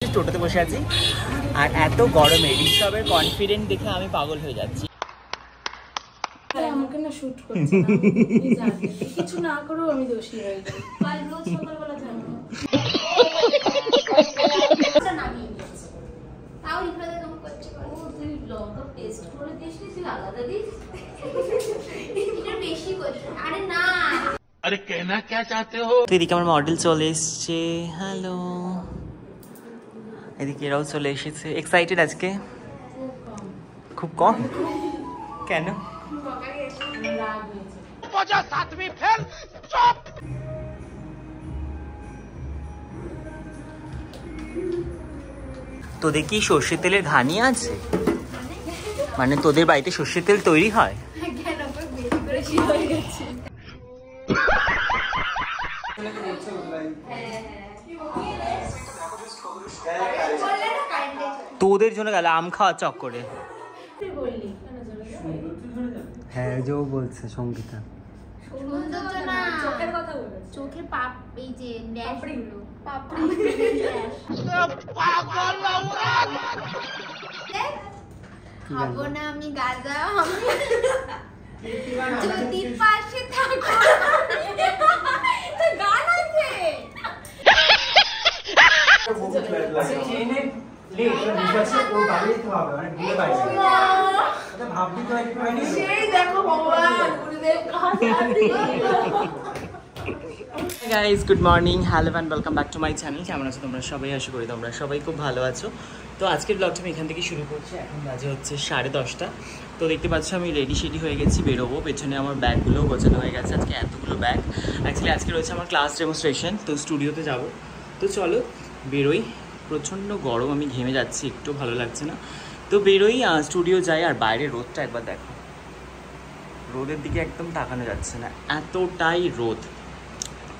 টোটোতে বসে আছি আর এত গরমে ঋষভের কনফিডেন্ট দেখে আমি পাগল হয়ে যাচ্ছি। আমাকে না শুট করছে না, কিছু না করেও আমি দোষী হয়ে যাই। কাল রোজ সকালবেলা জানো এটা নামিয়ে নিয়েছে, তাও রিপ্লাই তুমি করতে পারো। তুই লঙ্কা পেস্ট করে দিস নি, তুই আলাদা দিস, এটা বেশি করছিস। আরে না, আরে कहना क्या चाहते हो? তো এদিকে আমার মডেল চলে এসছে। হ্যালো, এদিকে এরাও চলে এসেছে। এক্সাইটেড আজকে? খুব কম। কেন? তোদের কি সর্ষের তেলের ঘানি আছে? মানে তোদের বাড়িতে সর্ষের তেল তৈরি হয়? তোদের জন্য গেল আম খাওয়া চক্করে। হ্যাঁ, যে ও বলছে সঙ্গীতা চোখের কথা বলে, চোখের পাপ, এই যে ন্যাশগুলো পাপড়ি খাবো না আমি গাঁজা, যদি পাশে থাকো গান আছে। Guys, good morning, hello and welcome back to my channel. কেমন আছো তোমরা সবাই? আশা করি তোমরা সবাই খুব ভালো আছো। তো আজকের ব্লগটা আমি এখান থেকে শুরু করছি। এখন বাজে হচ্ছে 10:30। তো দেখতে পাচ্ছ আমি রেডি শেডি হয়ে গেছি, বেরোবো। পেছনে আমার ব্যাগগুলোও গোছানো হয়ে গেছে। আজকে এতগুলো ব্যাগ। অ্যাকচুয়ালি আজকে রয়েছে আমার ক্লাস ডেমনস্ট্রেশন, তো স্টুডিওতে যাব। তো চলো বেরোই। প্রচণ্ড গরম, আমি ঘেমে যাচ্ছি, একটু ভালো লাগছে না। তো বেরোই, স্টুডিও যাই। আর বাইরে রোদটা একবার দেখো, রোদের দিকে একদম তাকানো যাচ্ছে না, এতটাই রোদ।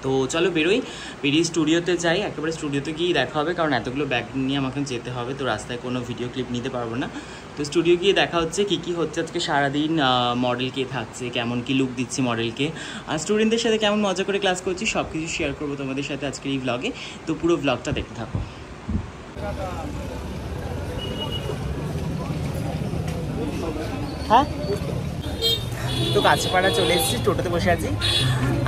তো চলো বেরোই, বেরিয়ে স্টুডিওতে যাই। একেবারে স্টুডিওতে গিয়েই দেখা হবে, কারণ এতগুলো ব্যাগ নিয়ে আমাকে যেতে হবে। তো রাস্তায় কোনো ভিডিও ক্লিপ নিতে পারবো না। তো স্টুডিও গিয়ে দেখা হচ্ছে কী হচ্ছে আজকে সারাদিন, মডেল কে থাকছে, কেমন কি লুক দিচ্ছি মডেলকে, আর স্টুডেন্টদের সাথে কেমন মজা করে ক্লাস করছি, সব কিছু শেয়ার করবো তোমাদের সাথে আজকের এই ভ্লগে। তো পুরো ভ্লগটা দেখতে থাকো। হ্যাঁ, তো কাছেপাড়া চলে এসেছি, টোটোতে বসে আছি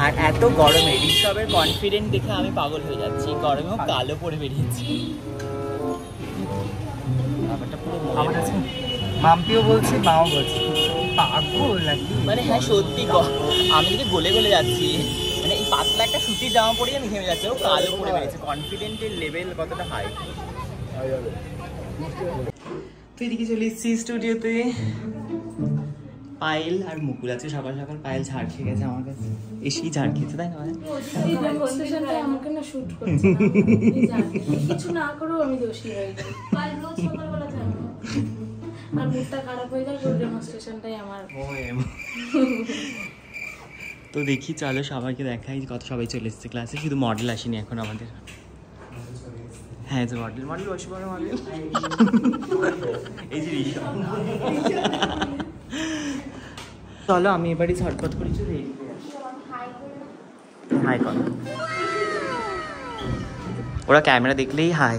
আর এত গরমে ঋষভের কনফিডেন্ট দেখে আমি পাগল হয়ে যাচ্ছি। গরমেও কালো পরে বেরিয়েছি। মাম্পিও বলছে, মাও বলছে পাগল নাকি। মানে হ্যাঁ সত্যি, আমি দিকে গলে গলে যাচ্ছি। মানে এই পাতলা একটা সুতির জামা পরেই আমি ঘেমে যাচ্ছি, ও কালো পরে বেরিয়েছে। কনফিডেন্টের লেভেল কতটা হাই। তো এদিকে চলে এসেছি স্টুডিওতে। পায়েল আর মুকুল আছে, সকাল সকাল পায়েল ঝাড় খেয়ে গেছে আমার কাছে, এসেই ঝাড় খেয়েছে, তাই না? আমাকে না শুট করছে না, কিছু না করেও আমি দোষী হয়ে যাই। কাল রোজ সকালবেলা জানো আর মুডটা খারাপ হয়ে যায়, ওই ডেমনস্ট্রেশনটাই আমার। তো দেখি, চলো সবাইকে দেখাই কত সবাই চলে এসেছে ক্লাসে। শুধু মডেল আসেনি এখন আমাদের। হ্যাঁ, যে মডেল বসে পড়ো মডেল। এই যে ঋষভ। চলো আমি এবারই ঝটপট করে চলে হাই কর। ওরা ক্যামেরা দেখলেই হাই।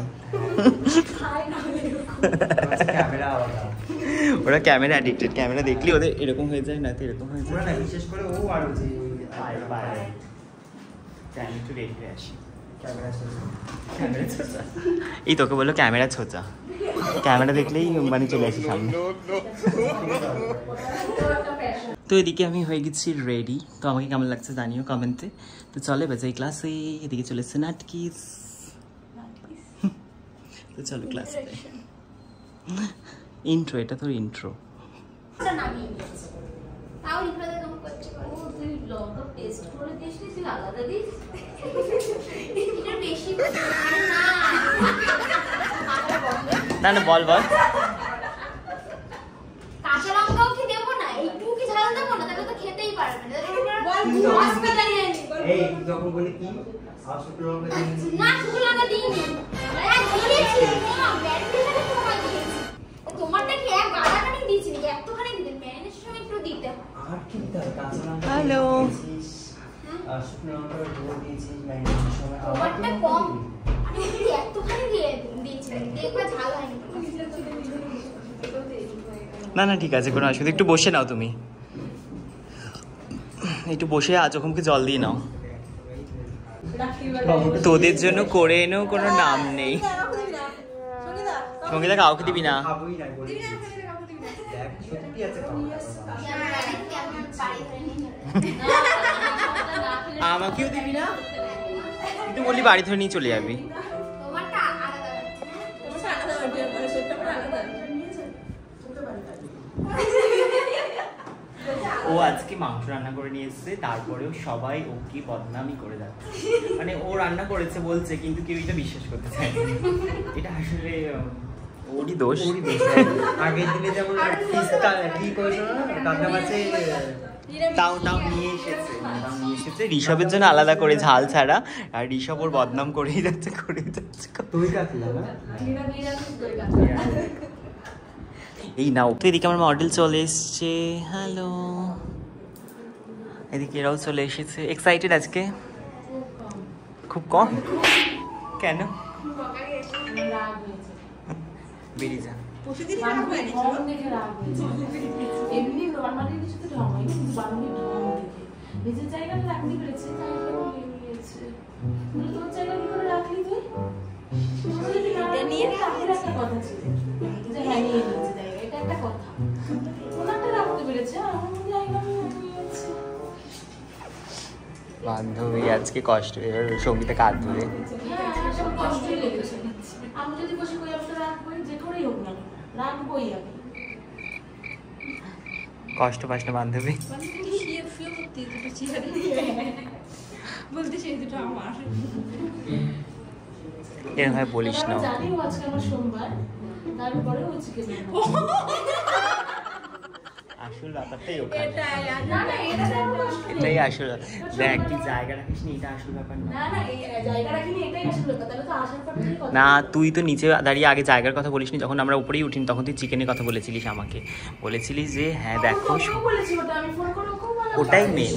ওরা ক্যামেরা অ্যাডিক্টেড, ক্যামেরা দেখলেই ওদের এরকম হয়ে যায়, না তো এরকম হয়ে যায়। বিশেষ করে ও আর হচ্ছে একটু রেডি হয়ে আসি। এই তোকে বললো ক্যামেরা ছোচা, ক্যামেরা দেখলেই মানে চলে আসি সামনে। তো এদিকে আমি হয়ে গেছি রেডি। তো আমাকে কেমন লাগছে জানিও কমেন্টে। তো চলে বাজাই ক্লাসে। এদিকে চলেছে নাটকিস। তো চলো ক্লাসে। ইন্ট্রো, এটা তোর ইন্ট্রো। নামিয়ে নিয়েছে, তাও রিপ্লাই তুমি করতে পারো। তুই লঙ্কা পেস্ট করে দিস নি, তুই আলাদা দিস, এটা বেশি করছিস। আরে না, না বল বল। কাঁচা লঙ্কাও কি দেবো না, একটু কি ঝাল দেবো না, তাহলে তো খেতেই পারবে না। এই যখন বলি কি আর শুকনো লঙ্কা দিই না, শুকনো লঙ্কা দিইনি, এক দিয়েছি না, ম্যারিনেশনের সময় দিয়েছি। তোমারটা কি এক গাদাখানি দিয়েছি নাকি? একটুখানি দিতে, ম্যারিনেশনের সময় একটু দিতে। আর কি দাও, কাঁচা লঙ্কা হ্যালো, আর শুকনো লঙ্কা দিয়ে দিয়েছিস ম্যারিনেশনের সময়। তোমারটা কম, আরে একটুখানি দিয়েছি না না ঠিক আছে, কোনো অসুবিধা, একটু বসে নাও তুমি, একটু বসে চোখমুখে জল দিয়ে নাও। তোদের জন্য করে এনেও কোনো নাম নেই। সঙ্গীতা কাউকে দিবি না? আমাকেও দিবি না? তুই তো বললি বাড়ি ধরে নিয়ে চলে যাবি। ও আজকে মাংস রান্না করে নিয়ে এসছে, তারপরেও সবাই ওকে বদনামি করে যাচ্ছে, মানে ও রান্না করেছে বলছে, কিন্তু কেউ এটা বিশ্বাস করতে চায় না। এটা আসলে ওরই দোষ। আগের দিনে যেমন কাঁচা মাছে তাও নিয়ে এসেছে ঋষভের জন্য আলাদা করে ঝাল ছাড়া, আর ঋষভ ওর বদনাম করেই যাচ্ছে। তুই কাটলা না? এই নাও তো, এদিকে আমার মডেল চলে এসছে। হ্যালো, এদিকে এরাও চলে এসেছে। এক্সাইটেড আজকে? খুব কম? কেন? বেরিয়ে যা। নিজের জায়গাটা রাখতে পেরেছে, তাই নিয়েছে। তোর জায়গা কি করে রাখলি তুই? নিয়ে একটা কথা ছিল যে হ্যাঁ নিয়ে নিয়েছে জায়গা, এটা একটা কথা। ওনারটা রাখতে পেরেছে, আমার জায়গা নিয়েছে। বান্ধবী আজকে কষ্ট, এবার সঙ্গীতে কাঁদ ধরে। কষ্টই লেগেছে। আমি যদি বসে কই আমি তো রাখবোই, যে করেই হোক না রাখবোই আমি। কষ্ট পাস না বান্ধবী? বলতে সেই দুটো আমার। এরকম ভাবে বলিস না। জানি আজকে আমার সোমবার, তারপরে ও চিকেন আসল ব্যাপারটাই ওখানে। না না এটা এটাই আসল। দেখ তুই জায়গা রাখিস নি, এটা আসল ব্যাপার না। না না এই জায়গা রাখিনি, এটাই আসল ব্যাপার। তাহলে তো আসার পর থেকে কথা না, তুই তো নিচে দাঁড়িয়ে আগে জায়গার কথা বলিসনি, যখন আমরা উপরেই উঠিনি তখন তুই চিকেনের কথা বলেছিলিস, আমাকে বলেছিলিস যে হ্যাঁ দেখো। বলেছি ওটা আমি ফোন করে ওকেও বলা। ওটাই মেন।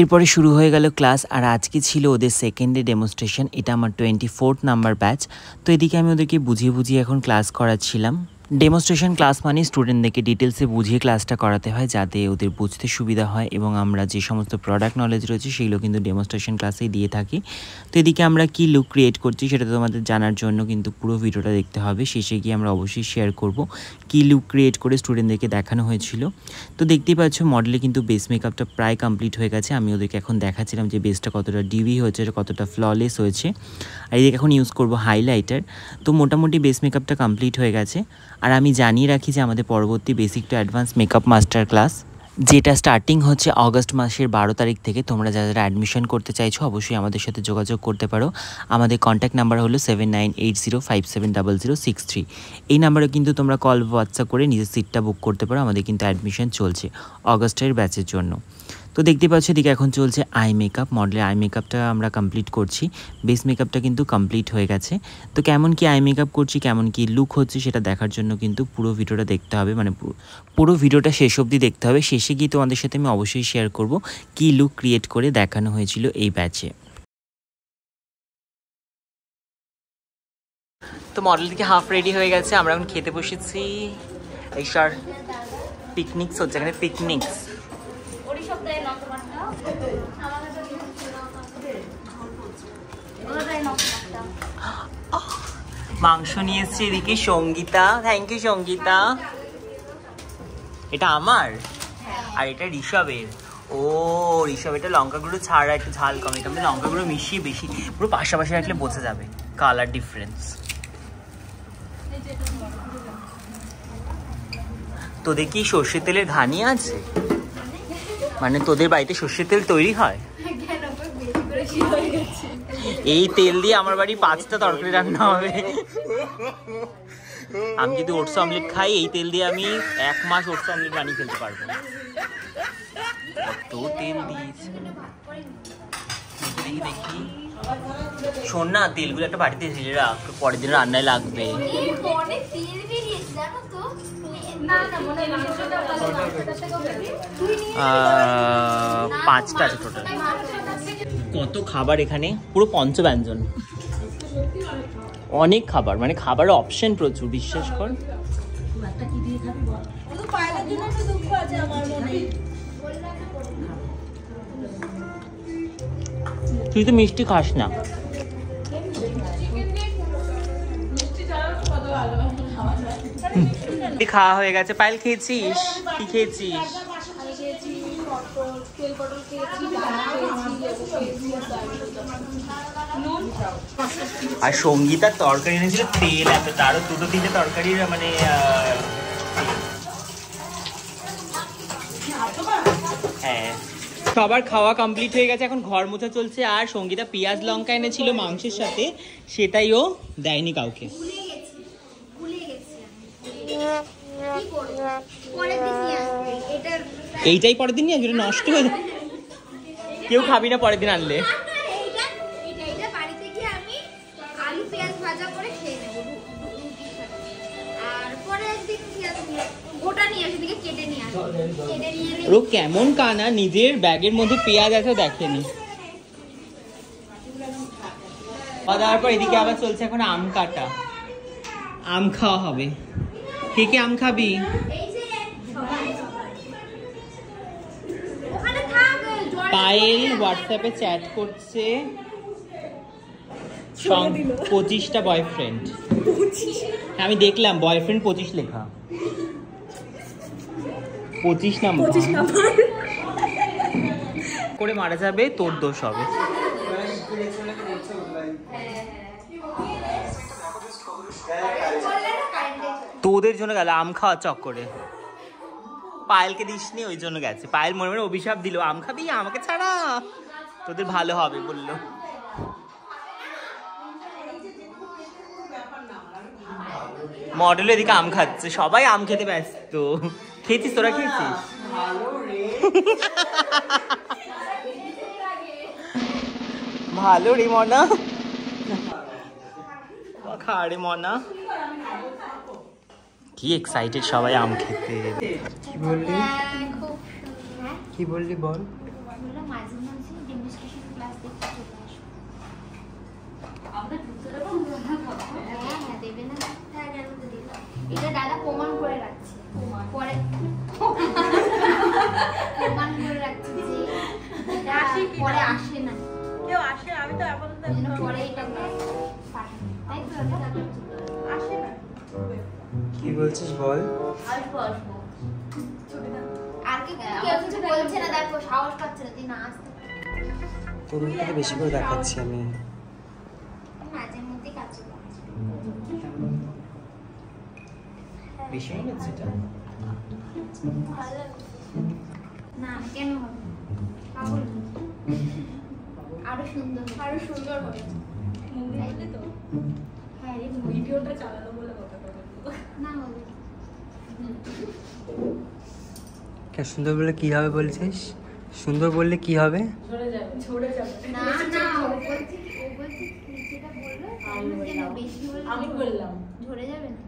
এরপরে শুরু হয়ে গেল ক্লাস, আর আজকে ছিল ওদের সেকেন্ড ডে ডেমনস্ট্রেশন। এটা আমার 24th নাম্বার ব্যাচ। তো এদিকে আমি ওদেরকে বুঝিয়ে এখন ক্লাস করাচ্ছিলাম। ডেমনস্ট্রেশন ক্লাস মানে স্টুডেন্টদেরকে ডিটেলসে বুঝিয়ে ক্লাসটা করাতে হয়, যাতে ওদের বুঝতে সুবিধা হয়, এবং আমরা যে সমস্ত প্রোডাক্ট নলেজ রয়েছে সেগুলো কিন্তু ডেমনস্ট্রেশন ক্লাসেই দিয়ে থাকি। তো এদিকে আমরা কী লুক ক্রিয়েট করছি সেটা তোমাদের জানার জন্য কিন্তু পুরো ভিডিওটা দেখতে হবে। শেষে গিয়ে আমরা অবশ্যই শেয়ার করব কী লুক ক্রিয়েট করে স্টুডেন্টদেরকে দেখানো হয়েছিল। তো দেখতেই পাচ্ছ মডেলে কিন্তু বেস মেকআপটা প্রায় কমপ্লিট হয়ে গেছে। আমি ওদেরকে এখন দেখাচ্ছিলাম যে বেসটা কতটা ডিবি হয়েছে, কতটা ফ্ললেস হয়েছে। আর এদিকে এখন ইউজ করব হাইলাইটার। তো মোটামুটি বেস মেকআপটা কমপ্লিট হয়ে গেছে। আর আমি জানিয়ে রাখি যে আমাদের পরবর্তী basic to advance makeup master class, যেটা স্টার্টিং হচ্ছে অগস্ট মাসের 12 তারিখ থেকে। তোমরা যারা অ্যাডমিশন করতে চাইছো অবশ্যই আমাদের সাথে যোগাযোগ করতে পারো। আমাদের কন্ট্যাক্ট নাম্বার হলো 7980570063। এই নাম্বারে কিন্তু তোমরা কল হোয়াটসঅ্যাপ করে নিজের সিটটা বুক করতে পারো। আমাদের কিন্তু অ্যাডমিশন চলছে অগস্টের ব্যাচের জন্য। তো দেখতে পাচ্ছ এদিকে এখন চলছে আই মেকআপ। মডেলের আই মেকআপটা আমরা কমপ্লিট করছি, বেস মেকআপটা কিন্তু কমপ্লিট হয়ে গেছে। তো কেমন কি আই মেকআপ করছি, কেমন কি লুক হচ্ছে সেটা দেখার জন্য কিন্তু পুরো ভিডিওটা দেখতে হবে, মানে পুরো ভিডিওটা শেষ অবধি দেখতে হবে। শেষে গিয়ে তোমাদের সাথে আমি অবশ্যই শেয়ার করব কি লুক ক্রিয়েট করে দেখানো হয়েছিল এই ব্যাচে। তো মডেল থেকে হাফ রেডি হয়ে গেছে, আমরা এখন খেতে বসেছি। এই স্যার পিকনিকস হচ্ছে এখানে, পিকনিকস। মাংস নিয়ে এসছে এদিকে সঙ্গীতা। Thank you Sangeeta. এটা আমার আর এটা ঋষভের। ও ঋষভ, এটা লঙ্কা গুঁড়ো ছাড়া একটু ঝাল কম, এটা লঙ্কা গুঁড়ো মিশিয়ে বেশি, পুরো পাশাপাশি রাখলে বোঝা যাবে কালার ডিফারেন্স। তোদের কি সর্ষের তেলের ঘানি আছে? মানে তোদের বাড়িতে সর্ষের তেল তৈরি হয়? এই তেল দিয়ে আমার বাড়ি 5টা তরকারি রান্না হবে। আমি যদি ওটস অমলেট খাই, এই তেল দিয়ে আমি 1 মাস ওটস অমলেট বানিয়ে ফেলতে পারবো। কত তেল দিয়েছে দেখি। শোন না, তেলগুলো একটা বাড়িতে ঢেলে রাখ, পরের দিন রান্নায় লাগবে। 5টা আছে টোটাল। কত খাবার এখানে, পুরো পঞ্চব্যঞ্জন, অনেক খাবার, মানে খাবারের অপশন প্রচুর, বিশ্বাস কর। একটা কি দিয়ে খাবি বল? শুধু পায়েলের জন্য একটু দুঃখ আছে আমার মনে। তুই তো মিষ্টি খাস না। খাওয়া হয়ে গেছে। পায়েল খেয়েছিস? কি খেয়েছিস? আর সঙ্গীতার তরকারি এনেছিল তেল এত, তারও দুটো তিনটে তরকারির মানে হ্যাঁ। সবার খাওয়া কমপ্লিট হয়ে গেছে, এখন ঘর মোছা চলছে। আর সঙ্গীতা পেঁয়াজ লঙ্কা এনেছিল মাংসের সাথে, সেটাই ও দেয়নি কাউকে। এইটাই পরের দিন নিয়ে আসবে, নষ্ট হয়ে যাবে। কেউ খাবি না পরের দিন আনলে। ও কেমন কানা, নিজের ব্যাগের মধ্যে পেঁয়াজ আছে দেখেনি। তারপর এদিকে আবার চলছে এখন আম কাটা, আম খাওয়া হবে। কে কে আম খাবি? পায়েল হোয়াটসঅ্যাপে চ্যাট করছে, 25টা বয়ফ্রেন্ড। আমি দেখলাম বয়ফ্রেন্ড 25 লেখা, 25 নাম্বার করে মারা যাবে, তোর দোষ হবে। তোদের জন্য গেল আম খাওয়ার চক্করে। পায়েলকে দিসনি, ওই জন্য গেছে। পায়েল মনে মনে অভিশাপ দিল, আম খাবি আমাকে ছাড়া, তোদের ভালো হবে বললো। মডেল এদিকে আম খাচ্ছে, সবাই আম খেতে ব্যস্ত। খেয়েছিস তোরা? খেয়েছিস? ভালো রে মনা, খা রে মনা। কি এক্সাইটেড সবাই আম খেতে। কি বললি? কি বললি বল? এটা দাদা প্রমাণ করে রাখছে, পরে প্রমাণ করে রাখছে যে পরে আসে না, কেউ আসে। আমি তো আপাতত পরে এটা তাই তো আসে না। কি বলছিস বল? আসবো আসবো, আর কি কেউ কিছু বলছে না, দেখো সাহস পাচ্ছে না তুই না আসতে। তোর মুখটা বেশি করে দেখাচ্ছি আমি। মাঝে মধ্যে কাজ বেশি মনে হচ্ছে এটা। না কেন হবে, পাগল আরো সুন্দর, আরো সুন্দর হবে। তো হ্যাঁ রে, ভিডিওটা চালানো বলে কথা না হবে। কে সুন্দর বললে কি হবে বলছিস? সুন্দর বললে কি হবে? ঝরে যাবে, ঝরে যাবে। না না, ও বলছে যেটা বললো বেশি হলে আমি বললাম ঝরে যাবে না।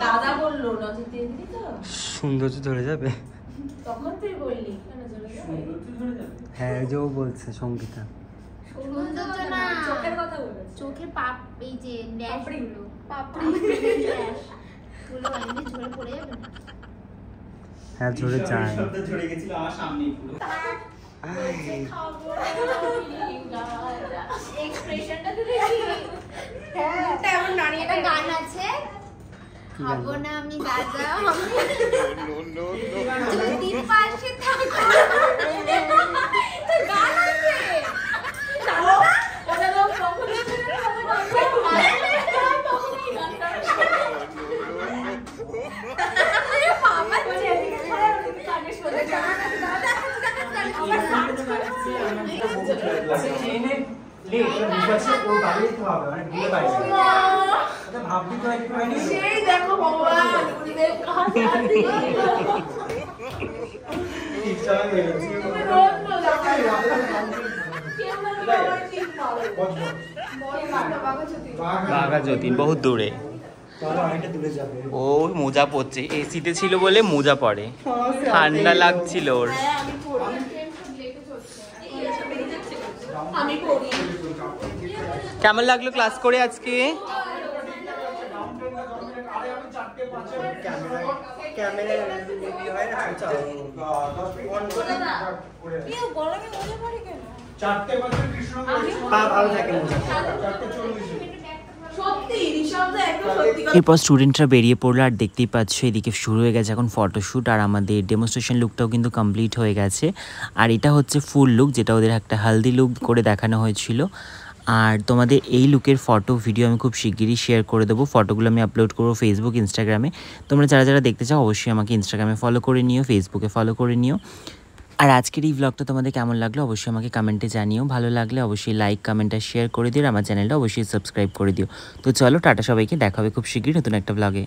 দাদা বললো নজর দিয়ে দিবি তো, সৌন্দর্য ধরে যাবে। তখন তুই বললি কেন ঝরে যাবে? হ্যাঁ, যে ও বলছে সঙ্গীতা। সৌন্দর্য না, চোখের কথা বলেছে। চোখের পাপ, এই যে ড্যাশ গুলো, পাপড়ি ড্যাশ গুলো এমনি ঝরে পড়ে যাবে না। হ্যাঁ, ঝরে যায়। ঝরে গেছিল আমার সামনেই পুরো। এক্সপ্রেশনটা তো দেখি। হ্যাঁ, তেমন নাড়িয়ে একটা গান আছে, খাবো না আমি গাঁজা, যদি পাশে থাকো। গান আছে ওটা তো কখনো সেই দেখো ভগবান বাঘা যতীন বহুত দূরে। ও মোজা পরছে, এসিতে ছিল বলে মোজা পরে, ঠান্ডা লাগছিল ওর। কেমন লাগলো ক্লাস করে আজকে? এরপর স্টুডেন্টরা বেরিয়ে পড়লো আর দেখতেই পাচ্ছ এদিকে শুরু হয়ে গেছে এখন ফটোশ্যুট আর আমাদের ডেমনস্ট্রেশন লুকটাও কিন্তু কমপ্লিট হয়ে গেছে আর এটা হচ্ছে ফুল লুক যেটা ওদের একটা হালদি লুক করে দেখানো হয়েছিল আর তোমাদের এই লুকের ফটো ভিডিও আমি খুব শিগগিরই শেয়ার করে দেবো ফটোগুলো আমি আপলোড করবো ফেসবুক ইনস্টাগ্রামে তোমরা যারা যারা দেখতে চাও অবশ্যই আমাকে ইনস্টাগ্রামে ফলো করে নিও ফেসবুকে ফলো করে নিও আর আজকের এই ব্লগটা তোমাদের কেমন লাগলো অবশ্যই আমাকে কমেন্টে জানিও ভালো লাগলে অবশ্যই লাইক কমেন্ট আর শেয়ার করে দিও আর আমার চ্যানেলটা অবশ্যই সাবস্ক্রাইব করে দিও তো চলো টাটা সবাইকে দেখা হবে খুব শিগগিরই নতুন একটা ব্লগে